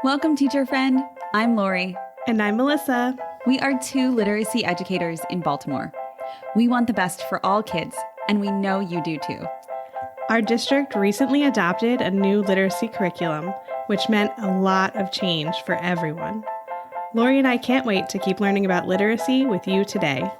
Welcome, teacher friend. I'm Lori. And I'm Melissa. We are two literacy educators in Baltimore. We want the best for all kids, and we know you do too. Our district recently adopted a new literacy curriculum, which meant a lot of change for everyone. Lori and I can't wait to keep learning about literacy with you today.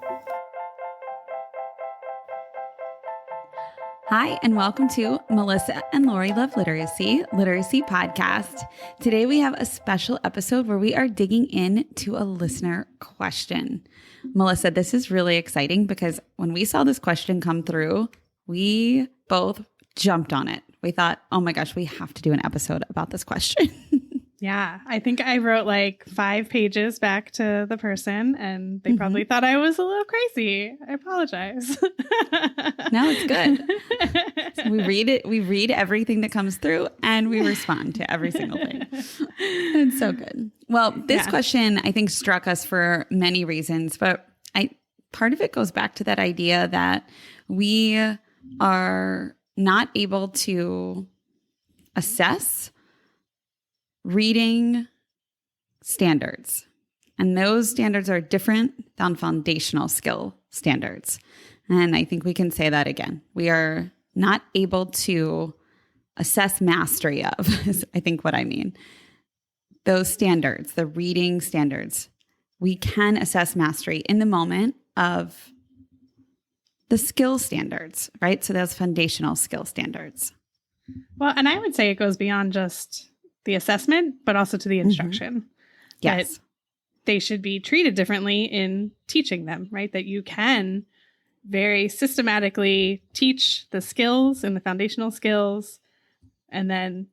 Hi, and welcome to Melissa and Lori Love Literacy Podcast. Today we have a special episode where we are digging into a listener question. Melissa, this is really exciting because when we saw this question come through, we both jumped on it. We thought, oh my gosh, we have to do an episode about this question. Yeah, I think I wrote like 5 pages back to the person and they probably thought I was a little crazy. I apologize. No, it's good. So we read everything that comes through and we respond to every single thing. It's so good. Well, this question I think struck us for many reasons, but part of it goes back to that idea that we are not able to assess reading standards. And those standards are different than foundational skill standards. And I think we can say that again. We are not able to assess mastery of, is I think what I mean. Those standards, the reading standards, we can assess mastery in the moment of the skill standards, right? So those foundational skill standards. Well, and I would say it goes beyond just the assessment, but also to the instruction. Yes. That they should be treated differently in teaching them, right? That you can very systematically teach the skills and the foundational skills. And then,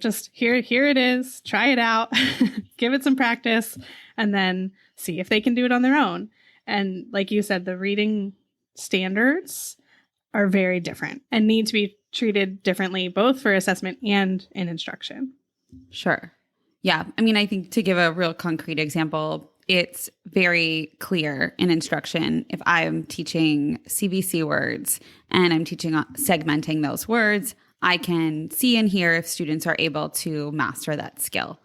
just here it is, try it out, give it some practice, and then see if they can do it on their own. And like you said, the reading standards are very different and need to be treated differently, both for assessment and in instruction. Sure. Yeah. I mean, I think to give a real concrete example, it's very clear in instruction if I'm teaching CVC words and I'm teaching segmenting those words, I can see and hear if students are able to master that skill.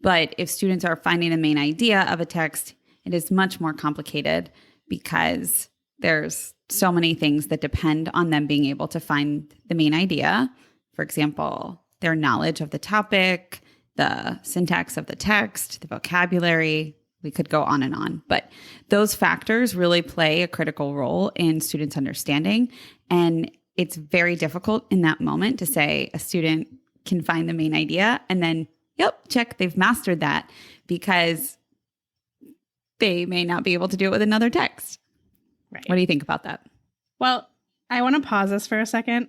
But if students are finding the main idea of a text, it is much more complicated because there's so many things that depend on them being able to find the main idea. For example, their knowledge of the topic, the syntax of the text, the vocabulary. We could go on and on. But those factors really play a critical role in students' understanding. And it's very difficult in that moment to say a student can find the main idea and then, yep, check, they've mastered that, because they may not be able to do it with another text. Right. What do you think about that? Well, I want to pause this for a second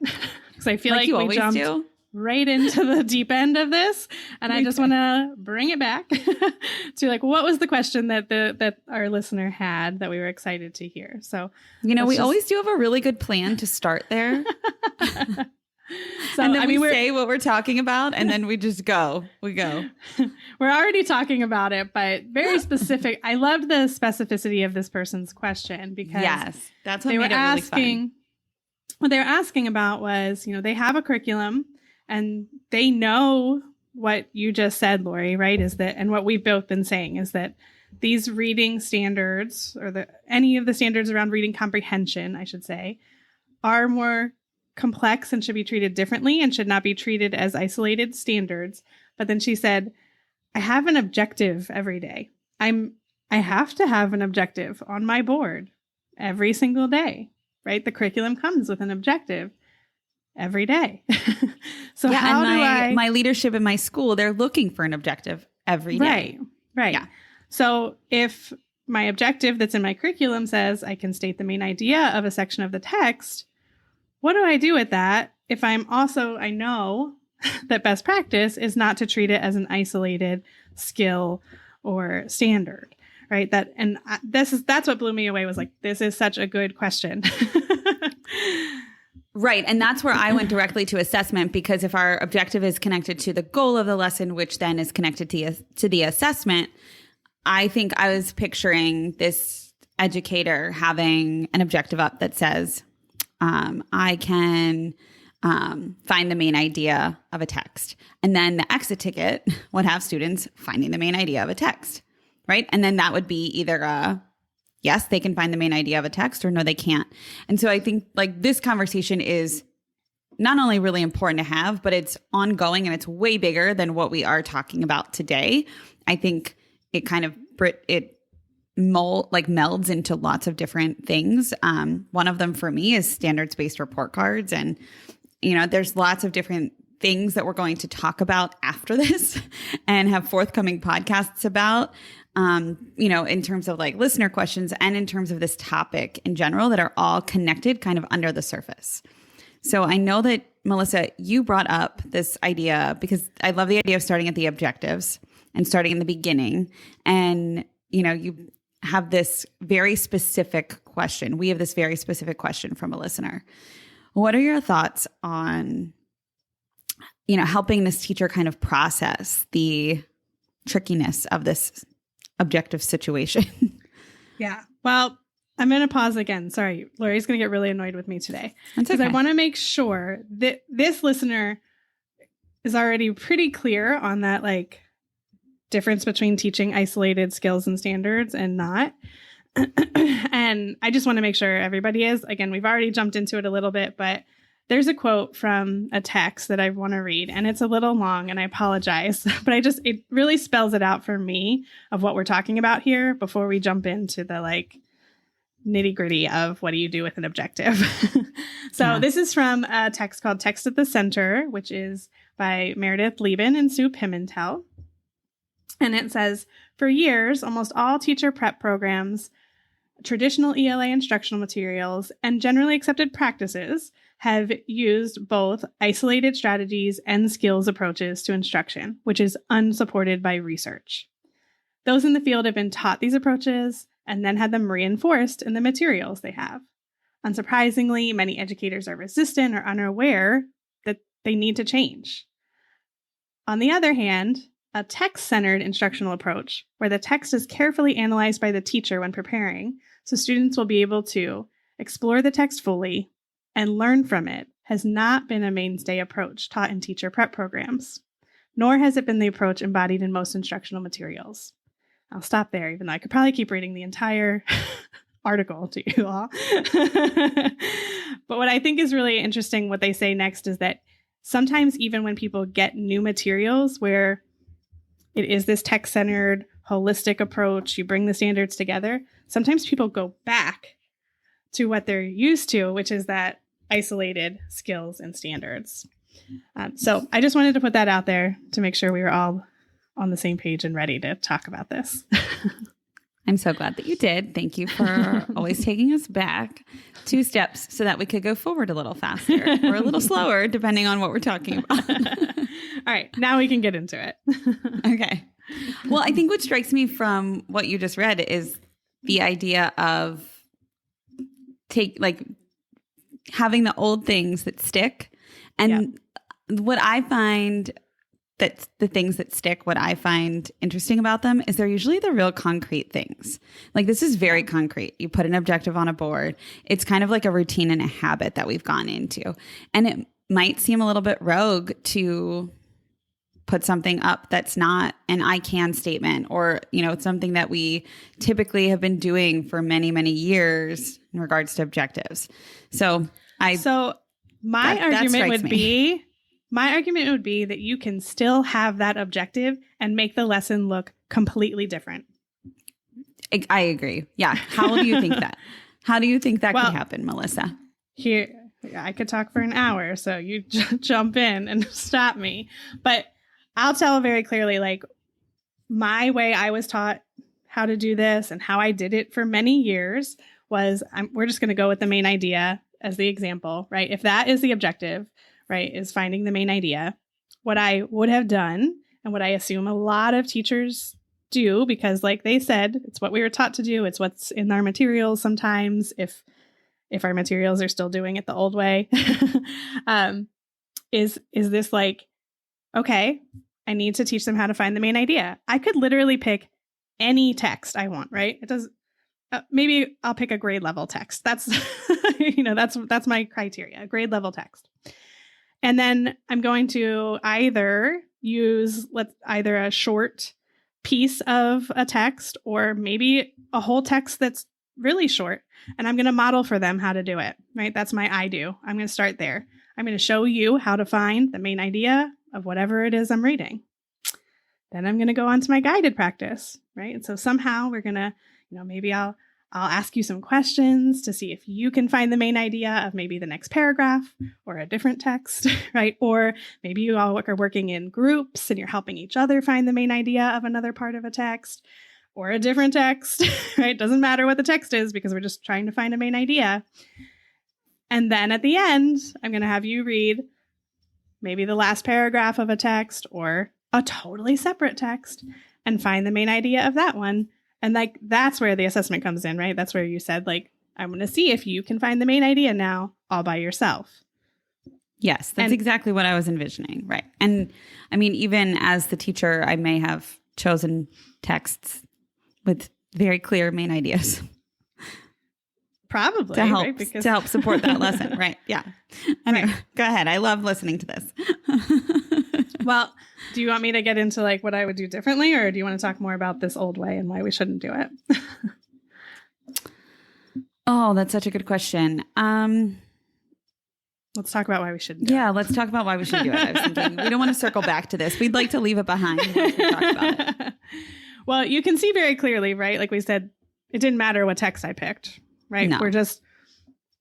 because I feel like you we always jumped do. Right into the deep end of this. And I just want to bring it back to what was the question that our listener had that we were excited to hear. So, we always do have a really good plan to start there. So, and then we say what we're talking about and then we just go. We go. We're already talking about it, but very specific. I loved the specificity of this person's question because that's what made it really fun. What they were asking about was, they have a curriculum and they know what you just said, Lori, right? Is that, and what we've both been saying is that these reading standards, or any of the standards around reading comprehension, I should say, are more complex and should be treated differently and should not be treated as isolated standards. But then she said, I have an objective every day. I have to have an objective on my board every single day, right? The curriculum comes with an objective every day. So how do my leadership in my school, they're looking for an objective every day. Right. Yeah. So if my objective that's in my curriculum says I can state the main idea of a section of the text, what do I do with that if I know that best practice is not to treat it as an isolated skill or standard, right? That's what blew me away, was like, this is such a good question. Right. And that's where I went directly to assessment, because if our objective is connected to the goal of the lesson, which then is connected to the assessment, I think I was picturing this educator having an objective up that says, I can find the main idea of a text. And then the exit ticket would have students finding the main idea of a text, right? And then that would be either yes, they can find the main idea of a text, or no, they can't. And so I think like this conversation is not only really important to have, but it's ongoing and it's way bigger than what we are talking about today. I think it kind of melds into lots of different things. One of them for me is standards-based report cards. And, there's lots of different things that we're going to talk about after this and have forthcoming podcasts about, in terms of like listener questions and in terms of this topic in general that are all connected kind of under the surface. So I know that, Melissa, you brought up this idea because I love the idea of starting at the objectives and starting in the beginning. And, you have this very specific question. We have this very specific question from a listener. What are your thoughts on, helping this teacher kind of process the trickiness of this objective situation? Yeah. Well, I'm going to pause again. Sorry, Lori's going to get really annoyed with me today. Because I want to make sure that this listener is already pretty clear on that, like, difference between teaching isolated skills and standards and not. And I just want to make sure everybody is. Again, we've already jumped into it a little bit, but there's a quote from a text that I want to read, and it's a little long, and I apologize, but it really spells it out for me of what we're talking about here before we jump into the like nitty gritty of what do you do with an objective. This is from a text called Text at the Center, which is by Meredith Lieben and Sue Pimentel. And it says, for years, almost all teacher prep programs, traditional ELA instructional materials, and generally accepted practices have used both isolated strategies and skills approaches to instruction, which is unsupported by research. Those in the field have been taught these approaches and then had them reinforced in the materials they have. Unsurprisingly, many educators are resistant or unaware that they need to change. On the other hand, a text-centered instructional approach, where the text is carefully analyzed by the teacher when preparing, so students will be able to explore the text fully and learn from it, has not been a mainstay approach taught in teacher prep programs, nor has it been the approach embodied in most instructional materials. I'll stop there, even though I could probably keep reading the entire article to you all. But what I think is really interesting, what they say next, is that sometimes even when people get new materials where it is this text-centered, holistic approach, you bring the standards together, sometimes people go back to what they're used to, which is that isolated skills and standards. So I just wanted to put that out there to make sure we were all on the same page and ready to talk about this. I'm so glad that you did. Thank you for always taking us back 2 steps so that we could go forward a little faster or a little slower, depending on what we're talking about. All right, now we can get into it. Okay. Well, I think what strikes me from what you just read is the idea of having the old things that stick. And what I find that the things that stick, what I find interesting about them is they're usually the real concrete things. Like this is very concrete. You put an objective on a board. It's kind of like a routine and a habit that we've gone into. And it might seem a little bit rogue to put something up that's not an I can statement, or, it's something that we typically have been doing for many, many years in regards to objectives. My argument would be that you can still have that objective and make the lesson look completely different. I agree. Yeah. How do you think that? How do you think that could happen, Melissa? Here, I could talk for an hour, so you jump in and stop me. But I'll tell very clearly, like, my way I was taught how to do this and how I did it for many years was, we're just going to go with the main idea as the example, right? If that is the objective, right, is finding the main idea, what I would have done, and what I assume a lot of teachers do, because like they said, it's what we were taught to do. It's what's in our materials sometimes, if our materials are still doing it the old way, is this like, okay, I need to teach them how to find the main idea. I could literally pick any text I want, right? It does. Maybe I'll pick a grade level text. That's, that's my criteria, a grade level text. And then I'm going to either use either a short piece of a text or maybe a whole text that's really short. And I'm going to model for them how to do it, right? That's my I do. I'm going to start there. I'm going to show you how to find the main idea of whatever it is I'm reading. Then I'm going to go on to my guided practice, right? And so somehow we're going to, maybe I'll ask you some questions to see if you can find the main idea of maybe the next paragraph or a different text, right? Or maybe you all are working in groups and you're helping each other find the main idea of another part of a text or a different text, right? Doesn't matter what the text is because we're just trying to find a main idea. And then at the end, I'm going to have you read maybe the last paragraph of a text or a totally separate text and find the main idea of that one. And that's where the assessment comes in, right? That's where you said, I'm going to see if you can find the main idea now all by yourself. Yes, that's exactly what I was envisioning. Right. And I mean, even as the teacher, I may have chosen texts with very clear main ideas. Probably. To help, right? to help support that lesson. Right. Yeah. Anyway, Go ahead. I love listening to this. Well, do you want me to get into what I would do differently, or do you want to talk more about this old way and why we shouldn't do it? Oh, that's such a good question. Let's talk about why we shouldn't do it. Yeah, let's talk about why we should do it. I was thinking we don't want to circle back to this. We'd like to leave it behind once we talk about it. Well, you can see very clearly, right? Like we said, it didn't matter what text I picked, right? No.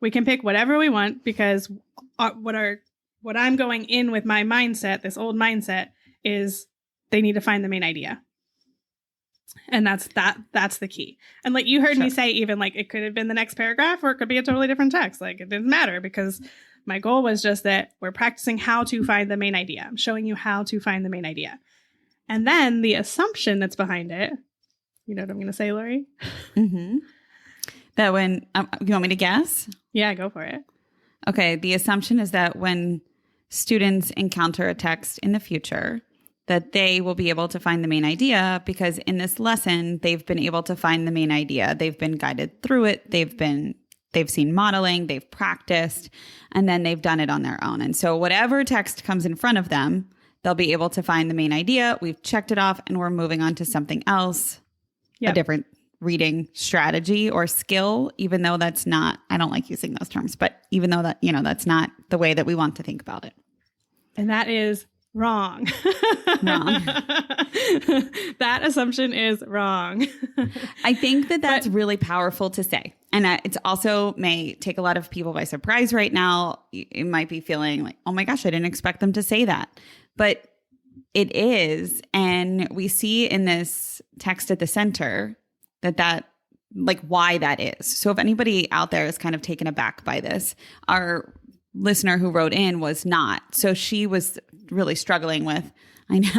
We can pick whatever we want because what I'm going in with my mindset, this old mindset, is they need to find the main idea. And that's the key. And you heard me say, even it could have been the next paragraph or it could be a totally different text. It didn't matter because my goal was just that we're practicing how to find the main idea. I'm showing you how to find the main idea. And then the assumption that's behind it, you know what I'm going to say, Lori? Mm-hmm. That when, you want me to guess? Yeah, go for it. Okay. The assumption is that when students encounter a text in the future, that they will be able to find the main idea because in this lesson, they've been able to find the main idea. They've been guided through it. They've seen modeling, they've practiced, and then they've done it on their own. And so whatever text comes in front of them, they'll be able to find the main idea. We've checked it off and we're moving on to something else, a different reading strategy or skill, even though that's not, I don't like using those terms, but even though that, that's not the way that we want to think about it. And that is wrong. Wrong. That assumption is wrong. I think that's really powerful to say. And it's also may take a lot of people by surprise right now. You might be feeling like, oh my gosh, I didn't expect them to say that. But it is. And we see in this text at the center that why that is. So if anybody out there is kind of taken aback by this, our listener who wrote in was not. So she was really struggling with, I know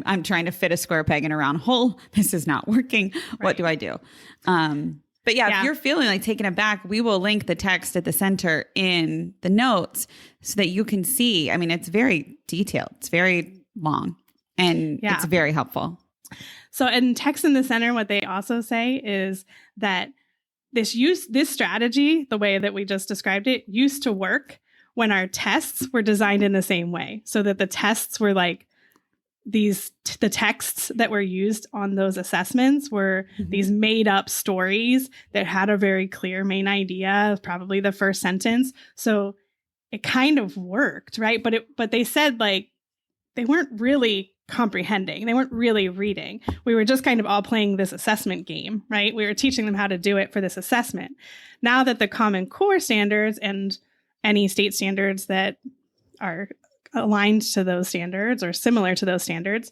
I'm trying to fit a square peg in a round hole. This is not working. Right. What do I do? But if you're feeling taken aback, we will link the text at the center in the notes so that you can see. I mean, it's very detailed. It's very long and it's very helpful. So in text in the center, what they also say is that this strategy, the way that we just described it, used to work when our tests were designed in the same way. So that the tests were the texts that were used on those assessments were these made up stories that had a very clear main idea, probably the first sentence. So it kind of worked, right? But they said they weren't really comprehending. They weren't really reading. We were just kind of all playing this assessment game, right? We were teaching them how to do it for this assessment. Now that the Common Core standards and any state standards that are aligned to those standards or similar to those standards,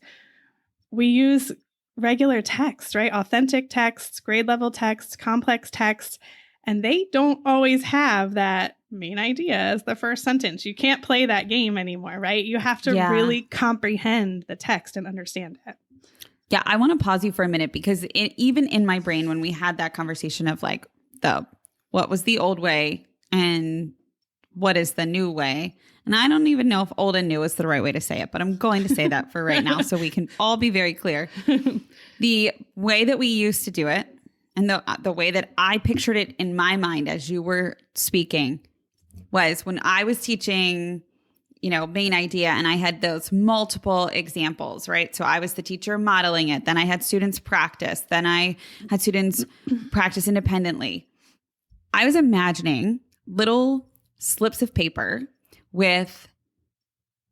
we use regular text, right? Authentic texts, grade level texts, complex texts, and they don't always have that main idea as the first sentence. You can't play that game anymore, right? You have to really comprehend the text and understand it. Yeah, I want to pause you for a minute because even in my brain, when we had that conversation of what was the old way and what is the new way, and I don't even know if old and new is the right way to say it, but I'm going to say that for right now so we can all be very clear. The way that we used to do it and the way that I pictured it in my mind as you were speaking was when I was teaching main idea, and I had those multiple examples, right? So I was the teacher modeling it. Then I had students practice. Then I had students practice independently. I was imagining little slips of paper with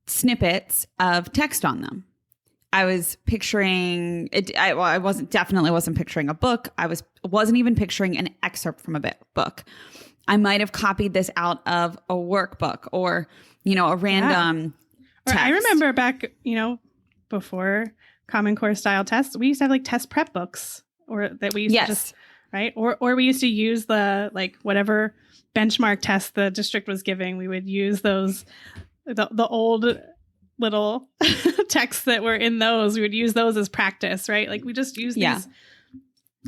snippets of text on them. I was picturing it. I wasn't picturing a book. I wasn't even picturing an excerpt from a book. I might have copied this out of a workbook or, a random text. Or I remember back, before Common Core style tests, we used to have like test prep books or that we used to just, right. Or we used to use the, like, whatever benchmark test the district was giving. We would use those, the old little texts that were in those. We would use those as practice, right? Like we just use these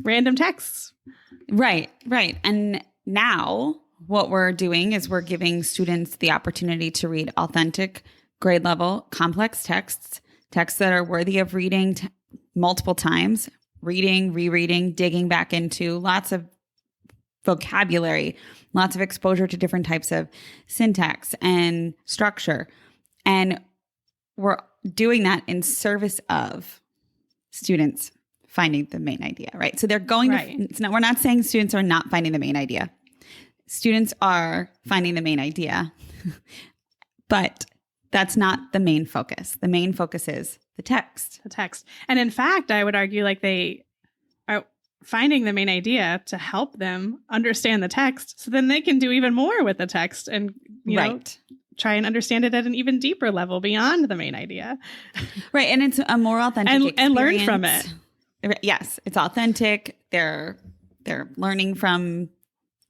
random texts. Right. And now what we're doing is we're giving students the opportunity to read authentic, grade level, complex texts that are worthy of reading multiple times, reading, rereading, digging back into lots of vocabulary, lots of exposure to different types of syntax and structure. And we're doing that in service of students finding the main idea, right? So they're going to, we're not saying students are not finding the main idea. Students are finding the main idea, but that's not the main focus. The main focus is the text. And in fact, I would argue like they are finding the main idea to help them understand the text so then they can do even more with the text and, try and understand it at an even deeper level beyond the main idea. Right. And it's a more authentic experience. And learn from it. Yes. It's authentic. They're learning from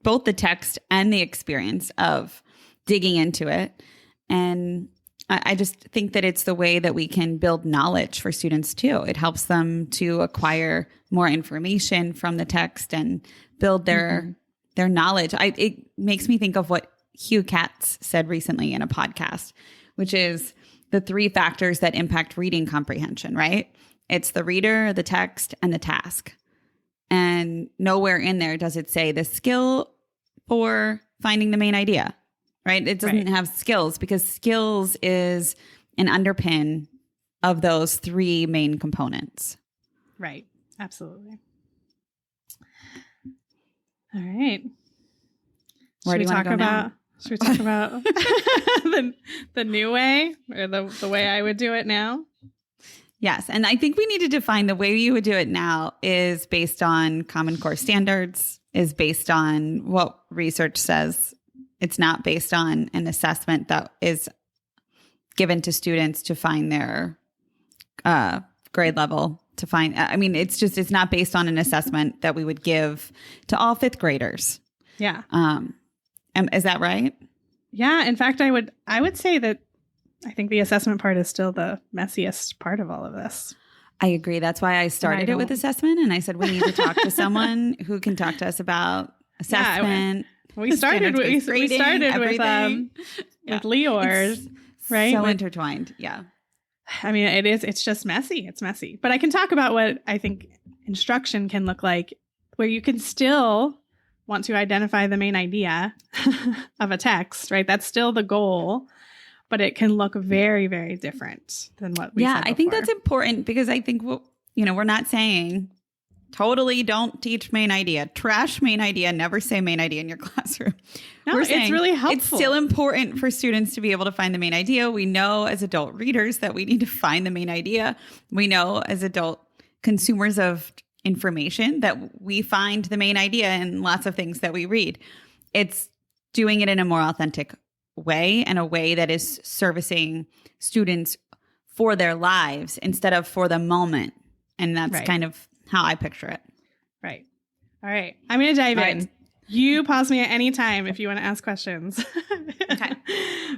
both the text and the experience of digging into it. And I just think that it's the way that we can build knowledge for students too. It helps them to acquire more information from the text and build their knowledge. It makes me think of what Hugh Katz said recently in a podcast, which is the 3 factors that impact reading comprehension, right? It's the reader, the text, and the task. And nowhere in there does it say the skill for finding the main idea, right? It doesn't have skills because skills is an underpin of those 3 main components. Right. Absolutely. All right. Where do you want to go now? Should we talk about the new way or the way I would do it now? Yes. And I think we need to define the way you would do it now is based on Common Core standards, is based on what research says. It's not based on an assessment that is given to students to find their grade level to find. It's not based on an assessment that we would give to all 5th graders. Yeah. Is that right? Yeah. In fact, I would say that I think the assessment part is still the messiest part of all of this. I agree. That's why I started it with assessment. And I said, we need to talk to someone who can talk to us about assessment. Yeah, we started with Leor's, right? So intertwined. Yeah. I mean, it's just messy. It's messy. But I can talk about what I think instruction can look like, where you can still want to identify the main idea of a text, right? That's still the goal, but it can look very, very different than what we said before. I think that's important because I think, we're not saying totally don't teach main idea, trash main idea, never say main idea in your classroom. No, we're saying it's really helpful. It's still important for students to be able to find the main idea. We know as adult readers that we need to find the main idea. We know as adult consumers of information that we find the main idea in lots of things that we read. It's doing it in a more authentic way and a way that is servicing students for their lives instead of for the moment. And that's kind of how I picture it. Right. All right. I'm going to dive in. You pause me at any time if you want to ask questions. Okay.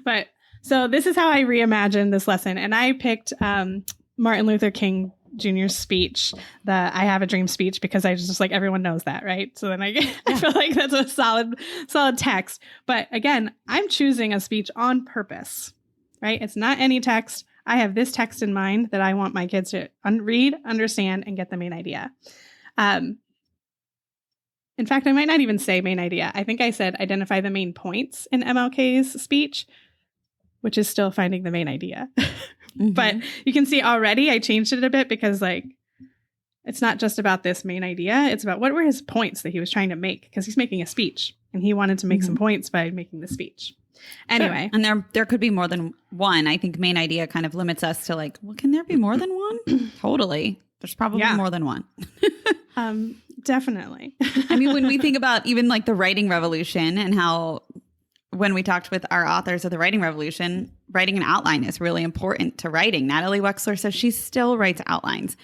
But so this is how I reimagined this lesson. And I picked Martin Luther King Jr.'s speech, the I Have a Dream speech, because I just like everyone knows that, right? So then I feel like that's a solid text. But again, I'm choosing a speech on purpose, right? It's not any text. I have this text in mind that I want my kids to read, understand, and get the main idea. In fact, I might not even say main idea. I think I said identify the main points in MLK's speech. which is still finding the main idea. Mm-hmm. But you can see already I changed it a bit because like it's not just about this main idea. It's about what were his points that he was trying to make, because he's making a speech and he wanted to make some points by making the speech. Anyway. Sure. And there could be more than one. I think main idea kind of limits us to like, well, can there be more than one? Totally. There's probably more than one. Definitely. I mean, when we think about even like the writing revolution and how when we talked with our authors of the writing revolution, writing an outline is really important to writing. Natalie Wexler says she still writes outlines.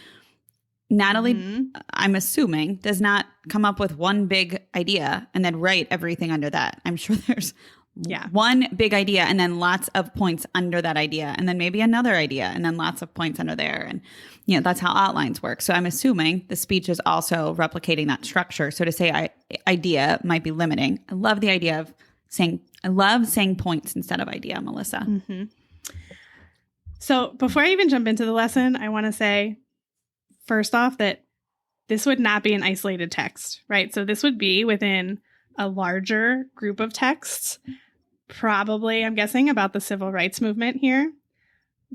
Natalie, I'm assuming, does not come up with one big idea and then write everything under that. I'm sure there's one big idea and then lots of points under that idea, and then maybe another idea and then lots of points under there. And, you know, that's how outlines work. So I'm assuming the speech is also replicating that structure. So to say idea might be limiting. I love the idea of saying points instead of idea, Melissa. Mm-hmm. So before I even jump into the lesson, I want to say, first off, that this would not be an isolated text, right? So this would be within a larger group of texts, probably, I'm guessing, about the civil rights movement here,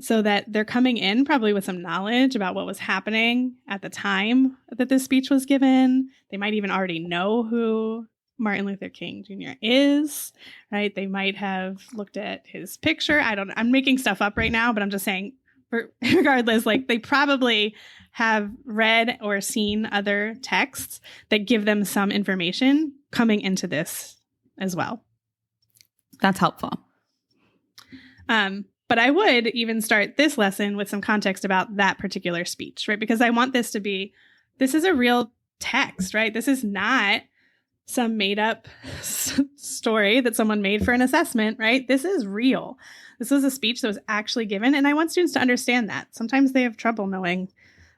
so that they're coming in probably with some knowledge about what was happening at the time that this speech was given. They might even already know who Martin Luther King Jr. is, right? They might have looked at his picture. I'm making stuff up right now, but I'm just saying, regardless, like they probably have read or seen other texts that give them some information coming into this as well. That's helpful. But I would even start this lesson with some context about that particular speech, right? Because I want this is a real text, right? This is not some made up story that someone made for an assessment, right? This is real. This was a speech that was actually given. And I want students to understand that. Sometimes they have trouble knowing,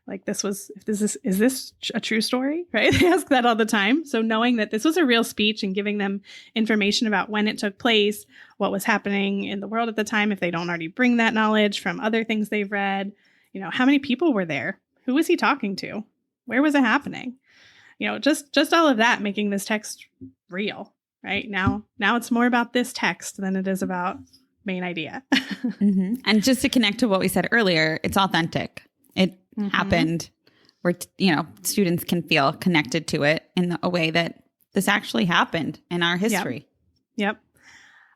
like, is this a true story, right? They ask that all the time. So knowing that this was a real speech and giving them information about when it took place, what was happening in the world at the time, if they don't already bring that knowledge from other things they've read, you know, how many people were there? Who was he talking to? Where was it happening? You know, just all of that, making this text real, right? Now it's more about this text than it is about main idea. Mm-hmm. And just to connect to what we said earlier, it's authentic. It happened where, you know, students can feel connected to it in a way that this actually happened in our history. Yep.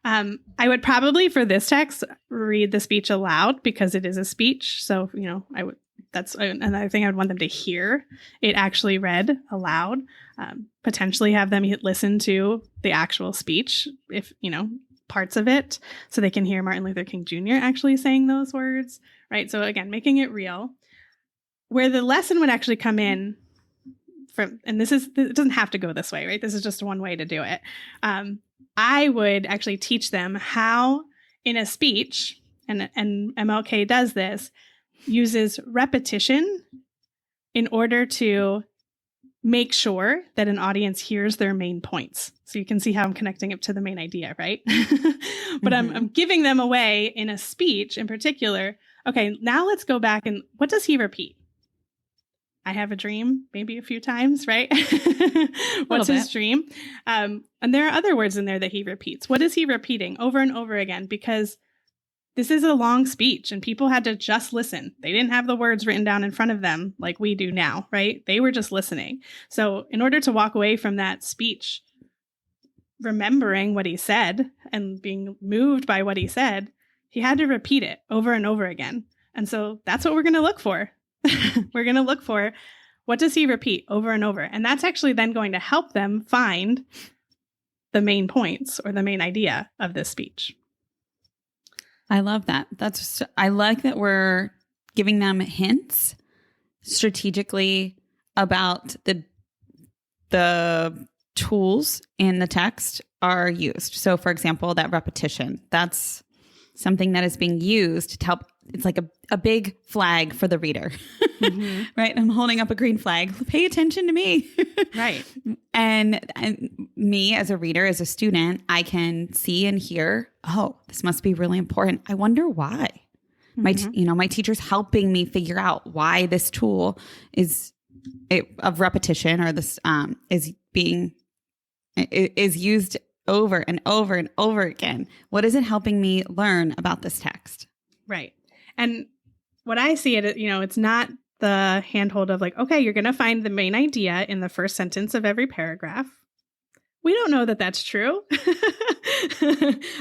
I would probably, for this text, read the speech aloud because it is a speech. So, you know, that's another thing I would want them to hear it actually read aloud. Potentially have them listen to the actual speech, if, you know, parts of it, so they can hear Martin Luther King Jr. actually saying those words, right? So again, making it real. Where the lesson would actually come in from, and it doesn't have to go this way, right? This is just one way to do it. I would actually teach them how in a speech, and MLK does this, uses repetition in order to make sure that an audience hears their main points. So you can see how I'm connecting it to the main idea, right? But I'm giving them away in a speech in particular. Okay, now let's go back and what does he repeat? I have a dream, maybe a few times, right? What's his dream? And there are other words in there that he repeats. What is he repeating over and over again? Because this is a long speech and people had to just listen. They didn't have the words written down in front of them like we do now, right? They were just listening. So in order to walk away from that speech, remembering what he said and being moved by what he said, he had to repeat it over and over again. And so that's what we're going to look for. We're going to look for, what does he repeat over and over? And that's actually then going to help them find the main points or the main idea of this speech. I love that. I like that we're giving them hints strategically about the tools in the text are used. So for example, that repetition, that's something that is being used to help. It's like a big flag for the reader, right? I'm holding up a green flag. Pay attention to me. Right. And me as a reader, as a student, I can see and hear, oh, this must be really important. I wonder why. My teacher's helping me figure out why this tool of repetition or this is used over and over and over again? What is it helping me learn about this text? Right. And what I see it, it's not the handhold of like, okay, you're going to find the main idea in the first sentence of every paragraph. We don't know that that's true.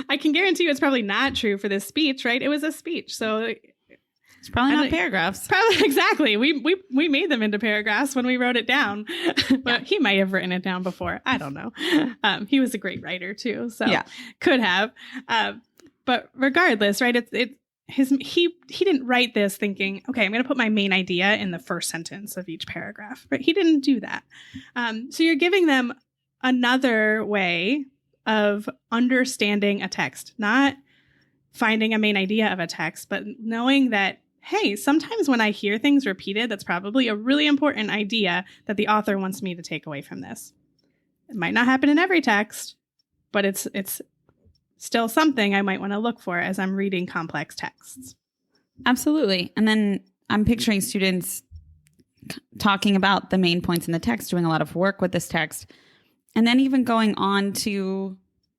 I can guarantee you it's probably not true for this speech, right? It was a speech. So it's probably not paragraphs. Probably, exactly. We made them into paragraphs when we wrote it down. But he might have written it down before. I don't know. He was a great writer too. So could have. But regardless, right? He didn't write this thinking, okay, I'm going to put my main idea in the first sentence of each paragraph. Right? He didn't do that. So you're giving them another way of understanding a text, not finding a main idea of a text, but knowing that, hey, sometimes when I hear things repeated, that's probably a really important idea that the author wants me to take away from this. It might not happen in every text, but it's still something I might want to look for as I'm reading complex texts. Absolutely. And then I'm picturing students talking about the main points in the text, doing a lot of work with this text, and then even going on to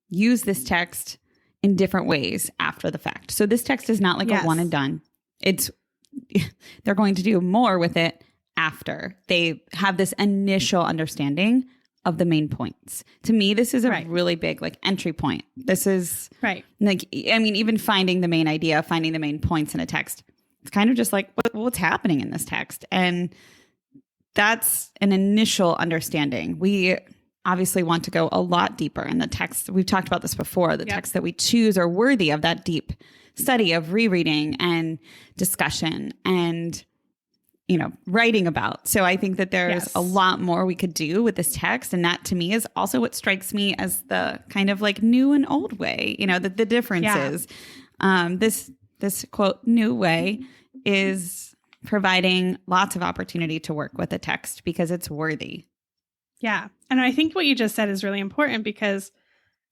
use this text in different ways after the fact. So this text is not like a one and done. They're going to do more with it after they have this initial understanding of the main points. To me, this is a really big like entry point. This is like, I mean, even finding the main idea, finding the main points in a text, it's kind of just like what's happening in this text. And that's an initial understanding. We obviously want to go a lot deeper in the text. We've talked about this before. The texts that we choose are worthy of that deep study of rereading and discussion and, writing about. So I think that there's a lot more we could do with this text. And that to me is also what strikes me as the kind of like new and old way, the differences. This quote, new way is providing lots of opportunity to work with a text because it's worthy. Yeah. And I think what you just said is really important because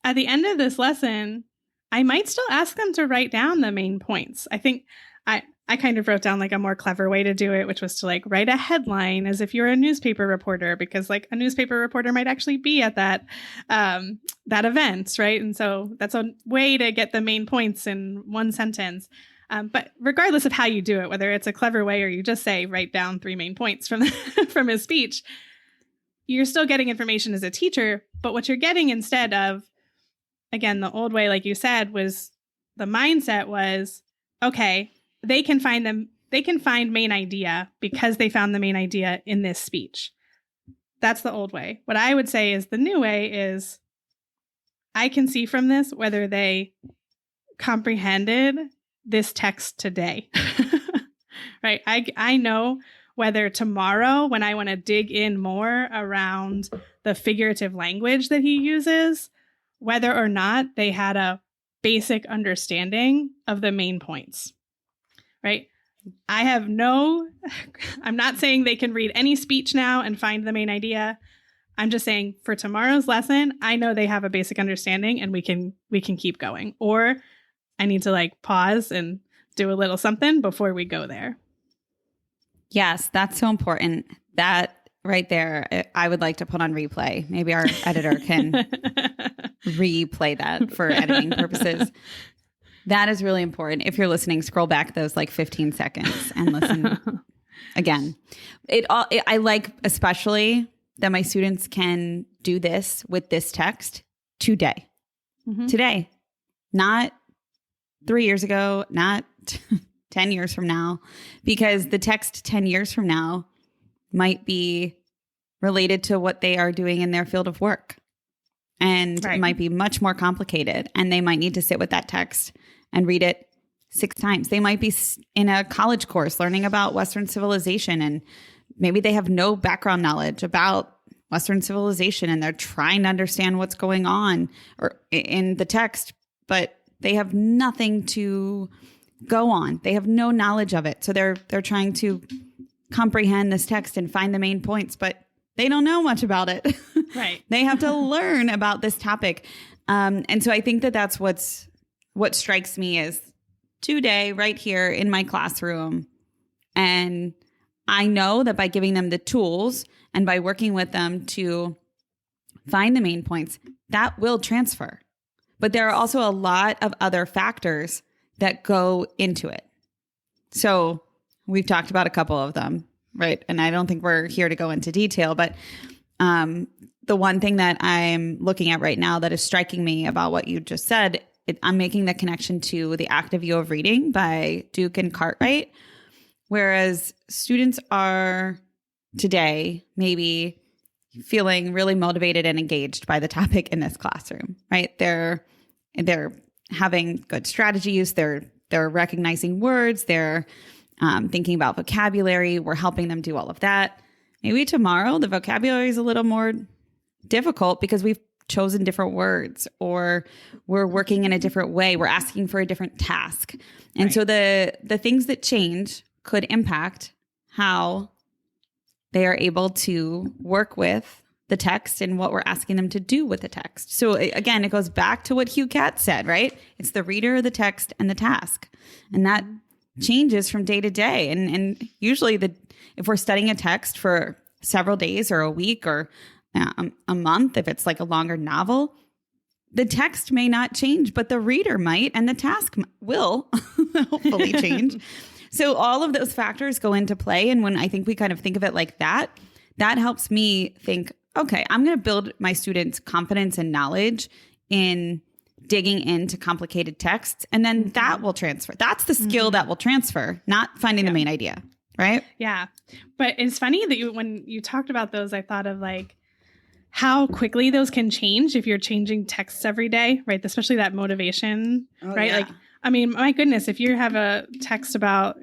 at the end of this lesson, I might still ask them to write down the main points. I think I kind of wrote down like a more clever way to do it, which was to like write a headline as if you're a newspaper reporter, because like a newspaper reporter might actually be at that event, right? And so that's a way to get the main points in one sentence. But regardless of how you do it, whether it's a clever way or you just say write down 3 main points from from his speech, you're still getting information as a teacher. But what you're getting instead of, again, the old way, like you said, was the mindset was, okay, they can find main idea because they found the main idea in this speech. That's the old way. What I would say is the new way is I can see from this whether they comprehended this text today. Right? I know whether tomorrow, when I want to dig in more around the figurative language that he uses, whether or not they had a basic understanding of the main points. Right? I'm not saying they can read any speech now and find the main idea. I'm just saying for tomorrow's lesson, I know they have a basic understanding and we can keep going. Or I need to like pause and do a little something before we go there. Yes, that's so important. That right there, I would like to put on replay. Maybe our editor can replay that for editing purposes. That is really important. If you're listening, scroll back those like 15 seconds and listen again. I like especially that my students can do this with this text today. Mm-hmm. Today. Not 3 years ago, not 10 years from now, because the text 10 years from now might be related to what they are doing in their field of work. And it might be much more complicated. And they might need to sit with that text and read it 6 times. They might be in a college course learning about Western civilization, and maybe they have no background knowledge about Western civilization, and they're trying to understand what's going on or in the text, but they have nothing to go on. They have no knowledge of it. So they're trying to comprehend this text and find the main points, but they don't know much about it. Right. They have to learn about this topic. And so I think that that's what strikes me is today, right here in my classroom. And I know that by giving them the tools and by working with them to find the main points, that will transfer. But there are also a lot of other factors that go into it. So we've talked about a couple of them, right? And I don't think we're here to go into detail, but the one thing that I'm looking at right now that is striking me about what you just said, I'm making the connection to The Active View of Reading by Duke and Cartwright, whereas students are today maybe feeling really motivated and engaged by the topic in this classroom, right? They're having good strategy use. They're recognizing words. They're thinking about vocabulary. We're helping them do all of that. Maybe tomorrow the vocabulary is a little more difficult because we've chosen different words or we're working in a different way. We're asking for a different task. And so the things that change could impact how they are able to work with the text and what we're asking them to do with the text. So again, it goes back to what Hugh Katz said, right? It's the reader, the text, and the task. And that changes from day to day. And usually if we're studying a text for several days or a week or a month, if it's like a longer novel, the text may not change, but the reader might, and the task will hopefully change. So all of those factors go into play. And when I think we kind of think of it like that, that helps me think, okay, I'm going to build my students' confidence and knowledge in digging into complicated texts. And then that will transfer. That's the skill that will transfer, not finding the main idea. Right? Yeah. But it's funny that when you talked about those, I thought of like how quickly those can change if you're changing texts every day, right? Especially that motivation, right? Yeah. Like, I mean, my goodness, if you have a text about,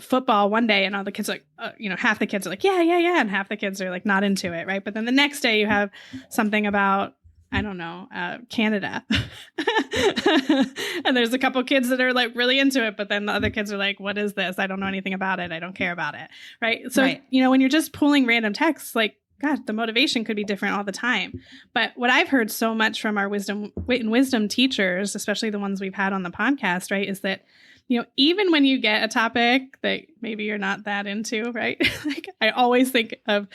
football one day and all the kids are like, half the kids are like, yeah. And half the kids are like not into it. Right. But then the next day you have something about, I don't know, Canada. And there's a couple kids that are like really into it. But then the other kids are like, what is this? I don't know anything about it. I don't care about it. Right. So, when you're just pulling random texts, like, God, the motivation could be different all the time. But what I've heard so much from our wisdom teachers, especially the ones we've had on the podcast, right, is that, even when you get a topic that maybe you're not that into, right? Like I always think of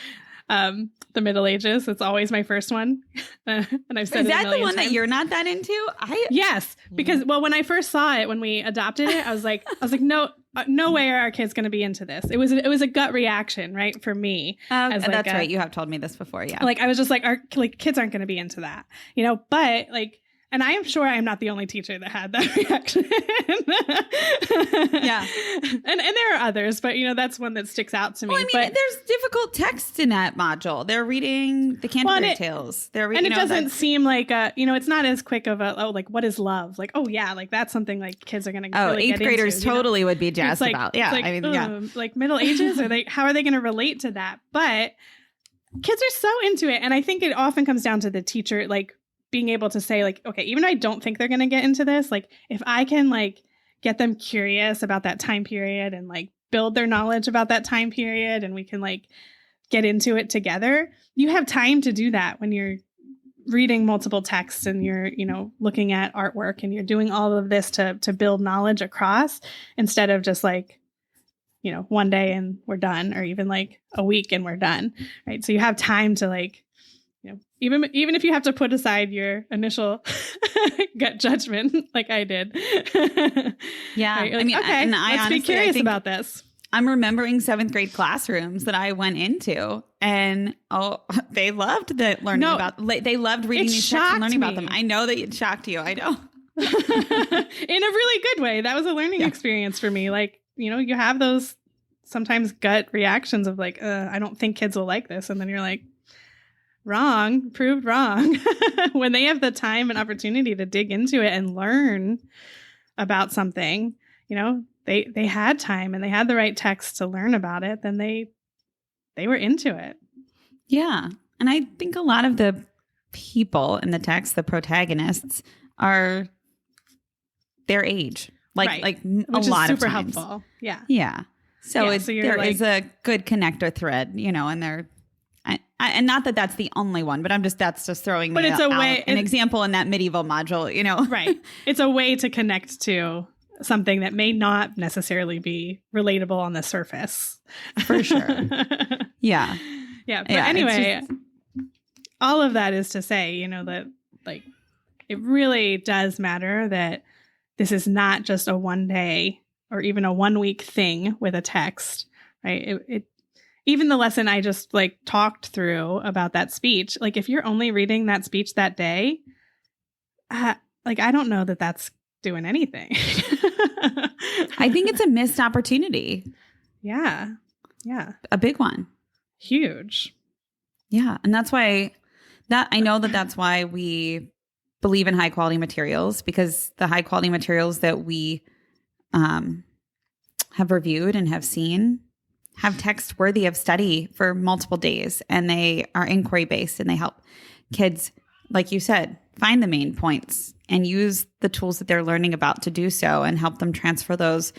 the Middle Ages. It's always my first one. And I've said is that the one times. that you're not that into? Yes, because when I first saw it, when we adopted it, I was like, no way are our kids going to be into this. It was a gut reaction, right, for me. That's right. You have told me this before. Yeah. Like I was just like, our kids aren't going to be into that, but like. And I am sure I'm not the only teacher that had that reaction. Yeah. And there are others, but, that's one that sticks out to me. Well, I mean, there's difficult texts in that module. They're reading the Canterbury Tales. And it doesn't seem like, it's not as quick of like, what is love? Like, oh, yeah, like that's something like kids are going to really eighth graders totally would be jazzed about. Yeah. Like, like Middle Ages, how are they going to relate to that? But kids are so into it. And I think it often comes down to the teacher, like, being able to say like, okay, even though I don't think they're going to get into this, like if I can like get them curious about that time period and like build their knowledge about that time period and we can like get into it together, you have time to do that when you're reading multiple texts and you're, looking at artwork and you're doing all of this to build knowledge across instead of just like, one day and we're done or even like a week and we're done. Right. So you have time to like, even if you have to put aside your initial gut judgment, like I did. Yeah. Right? Like, okay, let's be curious about this. I'm remembering 7th grade classrooms that I went into and they loved they loved reading these texts and learning about them. I know that it shocked you. I know. In a really good way. That was a learning experience for me. Like, you have those sometimes gut reactions of like, I don't think kids will like this. And then you're like, proved wrong. When they have the time and opportunity to dig into it and learn about something, they had time and they had the right text to learn about it, then they were into it. Yeah. And I think a lot of the people in the text, the protagonists, are their age. Like which a lot is super of times. helpful. Yeah. Yeah. So there is a good connector thread, and they're and not that that's the only one, but that's just throwing but it's a way, an example in that medieval module, Right. It's a way to connect to something that may not necessarily be relatable on the surface. For sure. Yeah. Yeah. But anyway, all of that is to say, that like it really does matter that this is not just a 1 day or even a 1 week thing with a text, right? It even the lesson I just like talked through about that speech, like if you're only reading that speech that day, like I don't know that that's doing anything. I think it's a missed opportunity. Yeah. Yeah. A big one. Huge. Yeah. And that's why that's why we believe in high quality materials, because the high quality materials that we have reviewed and have seen have text worthy of study for multiple days, and they are inquiry based, and they help kids, like you said, find the main points and use the tools that they're learning about to do so, and help them transfer those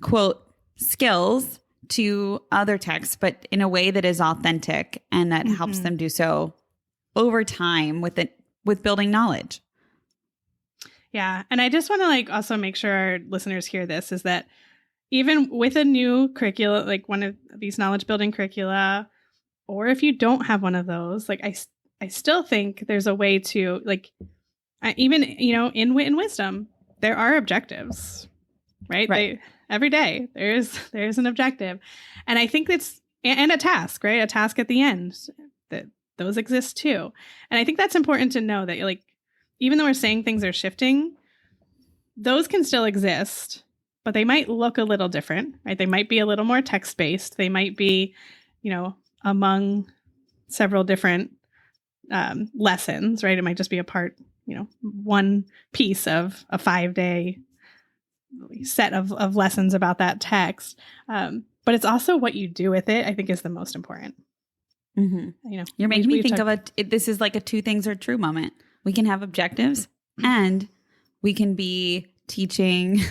quote skills to other texts, but in a way that is authentic and that helps them do so over time with building knowledge. Yeah. And I just want to like also make sure our listeners hear this, is that even with a new curricula, like one of these knowledge building curricula, or if you don't have one of those, like I still think there's a way to like, even, in Wit and Wisdom, there are objectives, right? Every day there's an objective. And I think and a task, right? A task at the end, that those exist too. And I think that's important to know that like, even though we're saying things are shifting, those can still exist, but they might look a little different, right? They might be a little more text-based. They might be, among several different lessons, right? It might just be a part, one piece of a 5-day set of lessons about that text. But it's also what you do with it, I think, is the most important. Mm-hmm. You're making me think of this is like a 2 things are true moment. We can have objectives and we can be teaching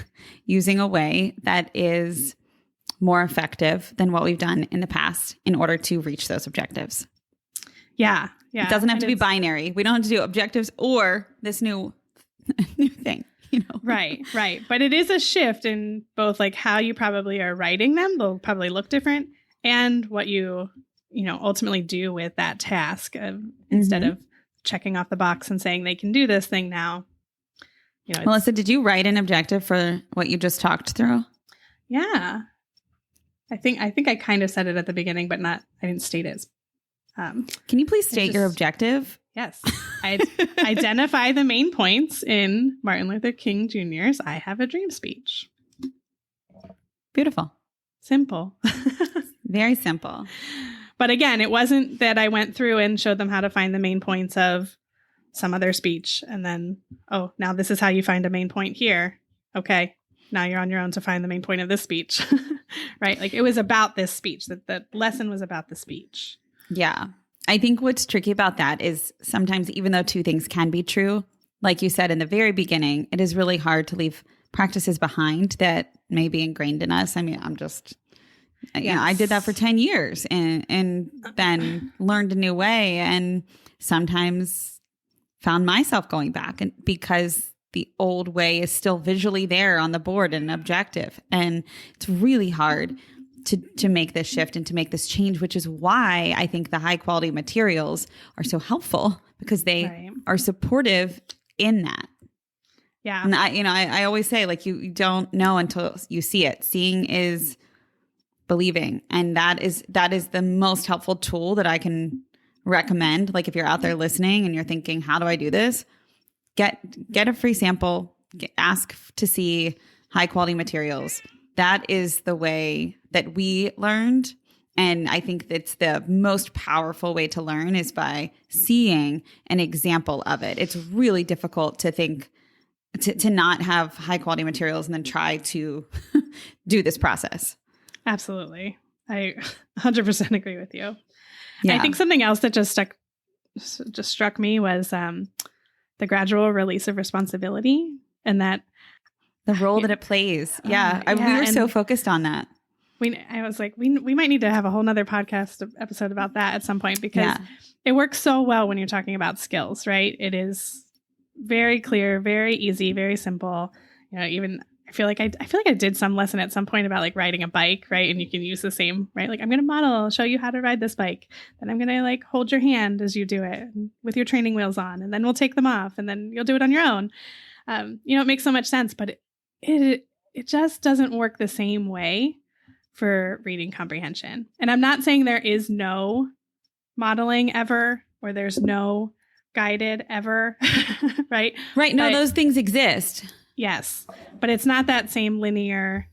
using a way that is more effective than what we've done in the past in order to reach those objectives. Yeah. Yeah. It doesn't have to be binary. We don't have to do objectives or this new thing, Right. But it is a shift in both like how you probably are writing them. They'll probably look different, and what you ultimately do with that task instead of checking off the box and saying they can do this thing now. Melissa, did you write an objective for what you just talked through? Yeah. I think I kind of said it at the beginning, but I didn't state it. Can you please state your objective? Yes. I identify the main points in Martin Luther King Jr.'s I Have a Dream speech. Beautiful. Simple. Very simple. But again, it wasn't that I went through and showed them how to find the main points of some other speech and then, oh, now this is how you find a main point here. Okay, now you're on your own to find the main point of this speech. Right? Like it was about this speech, that the lesson was about the speech. Yeah. I think what's tricky about that is sometimes, even though 2 things can be true, like you said in the very beginning, it is really hard to leave practices behind that may be ingrained in us. I mean, I'm just... Yeah, I did that for 10 years and then learned a new way, and sometimes found myself going back, and because the old way is still visually there on the board and objective. And it's really hard to make this shift and to make this change, which is why I think the high quality materials are so helpful, because they are supportive in that. Yeah. And I always say, like, you don't know until you see it. Seeing is believing. And that is the most helpful tool that I can recommend. Like if you're out there listening and you're thinking, how do I do this? Get a free sample, ask to see high quality materials. That is the way that we learned. And I think that's the most powerful way to learn, is by seeing an example of it. It's really difficult to think to not have high quality materials and then try to do this process. Absolutely. I 100% agree with you. Yeah. I think something else that just struck me was the gradual release of responsibility, and that the role that it plays. Yeah. We were so focused on that. I was like, we might need to have a whole nother podcast episode about that at some point, because it works so well when you're talking about skills, right? It is very clear, very easy, very simple. Even I feel like I did some lesson at some point about like riding a bike, right? And you can use the same, right? Like I'm going to model, show you how to ride this bike. Then I'm going to like hold your hand as you do it with your training wheels on, and then we'll take them off, and then you'll do it on your own. It makes so much sense, but it just doesn't work the same way for reading comprehension. And I'm not saying there is no modeling ever, or there's no guided ever, right? Right. No, those things exist. Yes, but it's not that same linear,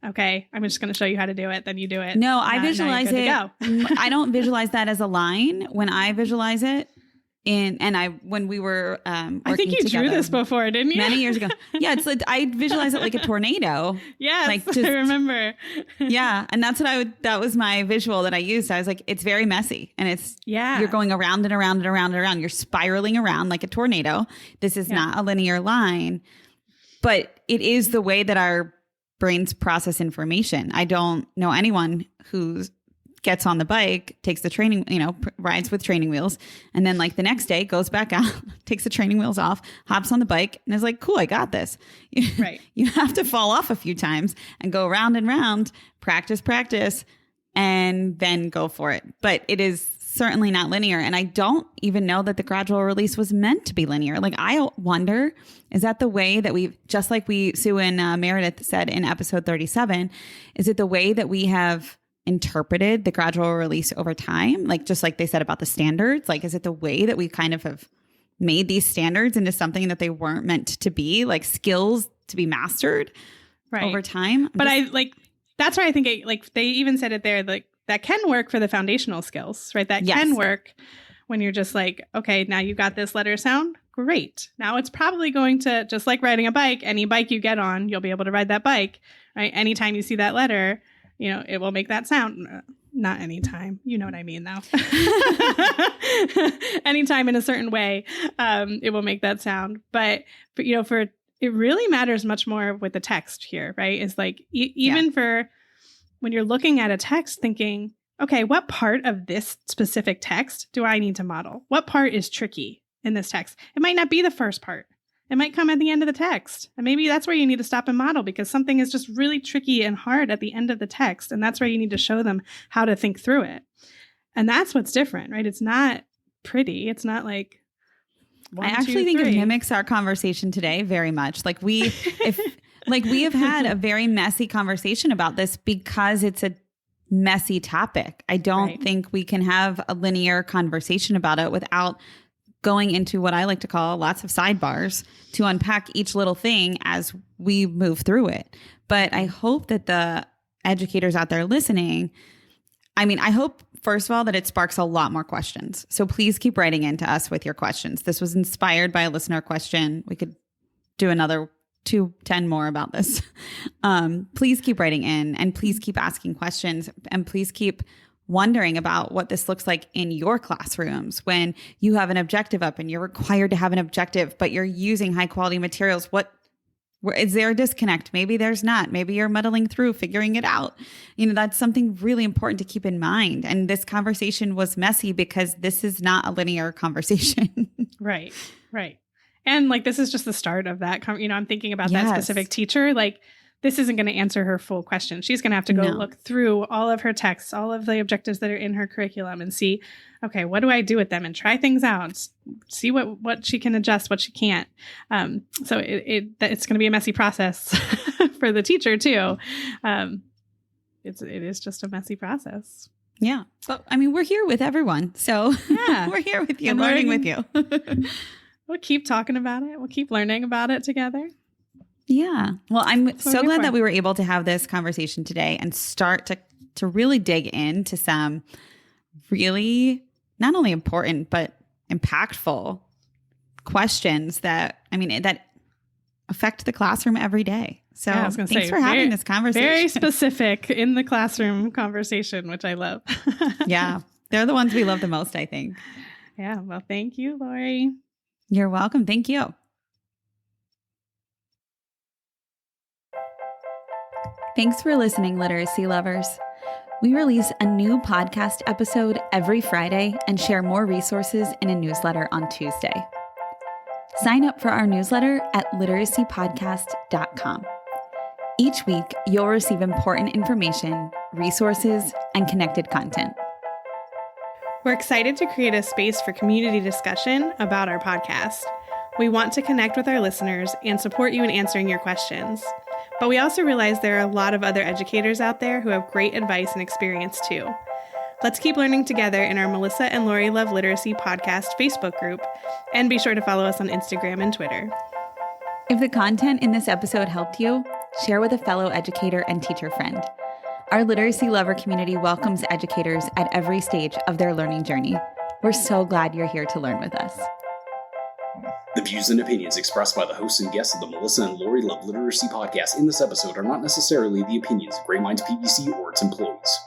okay, I'm just going to show you how to do it, then you do it. No, I visualize it. I don't visualize that as a line. When I visualize it, when we were working I think you drew this before, didn't you? Many years ago. Yeah, it's like I visualize it like a tornado. Yes, like I remember. Yeah, and that's what that was my visual that I used. I was like, it's very messy, and you're going around and around and around and around. You're spiraling around like a tornado. This is not a linear line, but it is the way that our brains process information. I don't know anyone who gets on the bike, takes the training, rides with training wheels, and then like the next day goes back out, takes the training wheels off, hops on the bike, and is like, cool, I got this. Right. You have to fall off a few times and go round and round, practice, and then go for it. But it is certainly not linear. And I don't even know that the gradual release was meant to be linear. Like, I wonder, is that the way that just like Sue and Meredith said in episode 37, is it the way that we have interpreted the gradual release over time? Like, just like they said about the standards, like, is it the way that we kind of have made these standards into something that they weren't meant to be, like skills to be mastered over time? But that's why I think they even said it there, like that can work for the foundational skills, right? That can work when you're just like, okay, now you got this letter sound. Great. Now it's probably going to, just like riding a bike, any bike you get on, you'll be able to ride that bike, right? Anytime you see that letter, it will make that sound. Not anytime. You know what I mean, though. Anytime in a certain way, it will make that sound. But it really matters much more with the text here, right? It's like, even for when you're looking at a text thinking, okay, what part of this specific text do I need to model? What part is tricky in this text? It might not be the first part. It might come at the end of the text. And maybe that's where you need to stop and model, because something is just really tricky and hard at the end of the text. And that's where you need to show them how to think through it. And that's what's different, right? It's not pretty. It's not like, I actually think it mimics our conversation today very much. Like we have had a very messy conversation about this because it's a messy topic. I don't think we can have a linear conversation about it without going into what I like to call lots of sidebars to unpack each little thing as we move through it. But I hope that the educators out there listening, I hope, first of all, that it sparks a lot more questions. So please keep writing into us with your questions. This was inspired by a listener question. We could do another 10 more about this. Please keep writing in, and please keep asking questions, and please keep wondering about what this looks like in your classrooms when you have an objective up and you're required to have an objective, but you're using high quality materials. Is there a disconnect? Maybe there's not. Maybe you're muddling through, figuring it out. That's something really important to keep in mind. And this conversation was messy because this is not a linear conversation. Right. And like, this is just the start of that. I'm thinking about that specific teacher. Like, this isn't going to answer her full question. She's going to have to go look through all of her texts, all of the objectives that are in her curriculum, and see, okay, what do I do with them, and try things out, see what she can adjust, what she can't. So it's going to be a messy process for the teacher too. It is just a messy process. Yeah. But we're here with everyone. So we're here with you, learning with you. We'll keep talking about it. We'll keep learning about it together. Yeah. Well, I'm so glad that we were able to have this conversation today and start to really dig into some really not only important, but impactful questions that affect the classroom every day. So thanks for having this conversation. Very specific in the classroom conversation, which I love. Yeah. They're the ones we love the most, I think. Yeah. Well, thank you, Lori. You're welcome. Thank you. Thanks for listening, literacy lovers. We release a new podcast episode every Friday and share more resources in a newsletter on Tuesday. Sign up for our newsletter at literacypodcast.com. Each week, you'll receive important information, resources, and connected content. We're excited to create a space for community discussion about our podcast. We want to connect with our listeners and support you in answering your questions. But we also realize there are a lot of other educators out there who have great advice and experience too. Let's keep learning together in our Melissa and Lori Love Literacy podcast Facebook group, and be sure to follow us on Instagram and Twitter. If the content in this episode helped you, share with a fellow educator and teacher friend. Our Literacy Lover community welcomes educators at every stage of their learning journey. We're so glad you're here to learn with us. The views and opinions expressed by the hosts and guests of the Melissa and Lori Love Literacy podcast in this episode are not necessarily the opinions of Great Minds PBC or its employees.